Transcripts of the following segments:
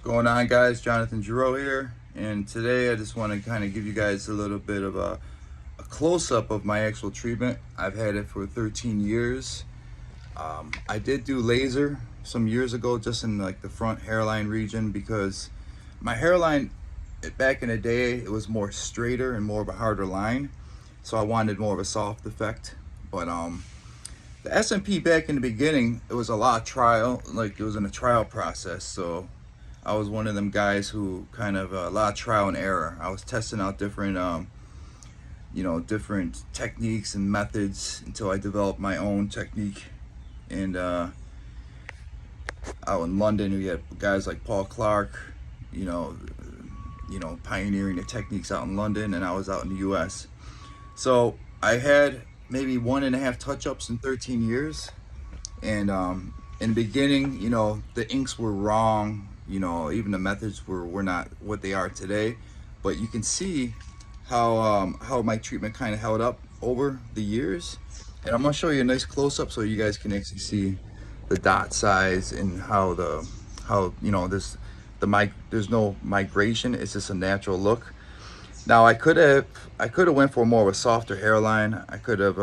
Going on, guys? Jonathan Giroux here, and today I just want to kind of give you guys a little bit of a close-up of my actual treatment. I've had it for 13 years. I did do laser some years ago just in like the front hairline region because my hairline back in the day, it was more straighter and more of a harder line, so I wanted more of a soft effect. But the SMP back in the beginning, it was a lot of trial, like it was in a trial process. So I was one of them guys who kind of a lot of trial and error. I was testing out different, different techniques and methods until I developed my own technique. And out in London, we had guys like Paul Clark, pioneering the techniques out in London, and I was out in the U.S. So I had maybe 1.5 touch-ups in 13 years, and in the beginning, the inks were wrong. Even the methods were not what they are today, but you can see how my treatment kind of held up over the years. And I'm gonna show you a nice close-up so you guys can actually see the dot size and there's no migration. It's just a natural look. Now I could have went for more of a softer hairline. I could have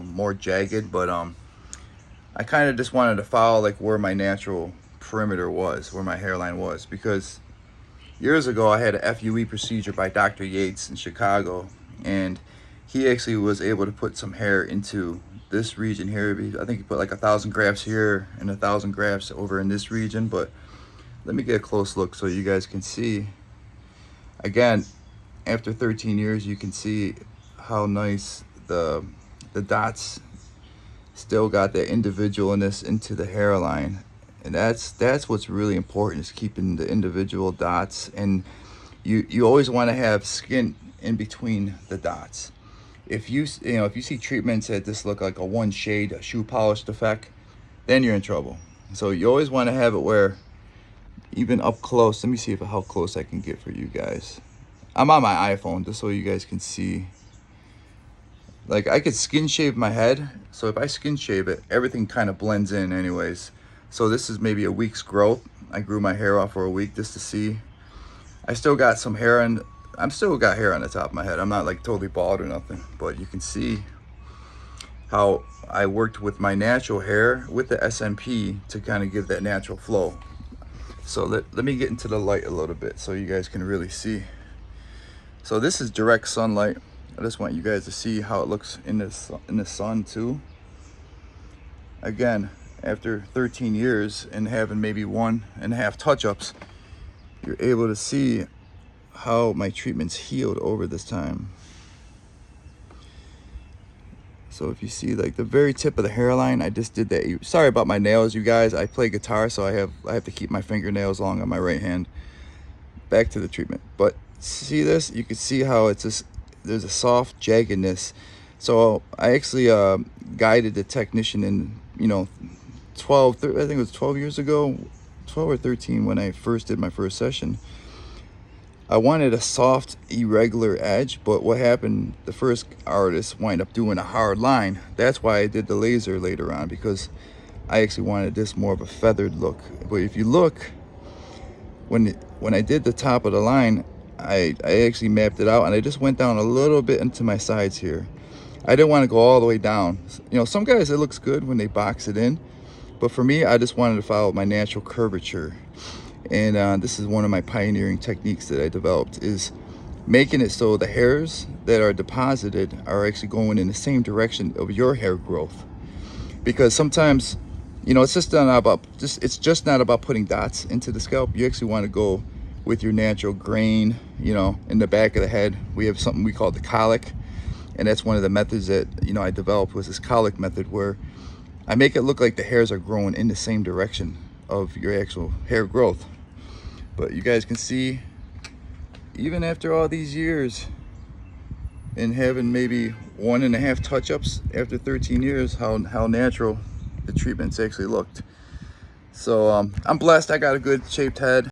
more jagged, but I kind of just wanted to follow like where my natural perimeter was, where my hairline was, because years ago I had a FUE procedure by Dr. Yates in Chicago, and he actually was able to put some hair into this region here. I think he put like 1,000 grafts here and 1,000 grafts over in this region. But let me get a close look so you guys can see. Again, after 13 years, you can see how nice the dots still got that individualness into the hairline. And that's what's really important, is keeping the individual dots. And you always want to have skin in between the dots. If you see treatments that just look like a one shade, a shoe polished effect, then you're in trouble. So you always want to have it where even up close. Let me see how close I can get for you guys. I'm on my iPhone just so you guys can see. Like, I could skin shave my head, so if I skin shave it, everything kind of blends in anyways. So this is maybe a week's growth. I grew my hair off for a week just to see. I still got some hair, and I'm still got hair on the top of my head. I'm not like totally bald or nothing, but you can see how I worked with my natural hair with the SMP to kind of give that natural flow. So let me get into the light a little bit so you guys can really see. So this is direct sunlight. I just want you guys to see how it looks in the sun too. Again, after 13 years and having maybe 1.5 touch-ups, you're able to see how my treatment's healed over this time. So if you see like the very tip of the hairline, I just did that. Sorry about my nails, you guys. I play guitar, so I have to keep my fingernails long on my right hand. Back to the treatment. But see this? You can see how it's just, there's a soft jaggedness. So I actually guided the technician in, 12 years ago, 12 or 13, when I first did my first session. I wanted a soft, irregular edge, but what happened, the first artist wind up doing a hard line. That's why I did the laser later on, because I actually wanted this more of a feathered look. But if you look, when I did the top of the line, I actually mapped it out, and I just went down a little bit into my sides here. I didn't want to go all the way down. Some guys, it looks good when they box it in, but for me, I just wanted to follow my natural curvature. And this is one of my pioneering techniques that I developed, is making it so the hairs that are deposited are actually going in the same direction of your hair growth. Because sometimes, it's just not about putting dots into the scalp. You actually want to go with your natural grain. In the back of the head, we have something we call the colic, and that's one of the methods that I developed, was this colic method, where I make it look like the hairs are growing in the same direction of your actual hair growth. But you guys can see, even after all these years and having maybe 1.5 touch-ups after 13 years, how natural the treatments actually looked. So I'm blessed. I got a good shaped head.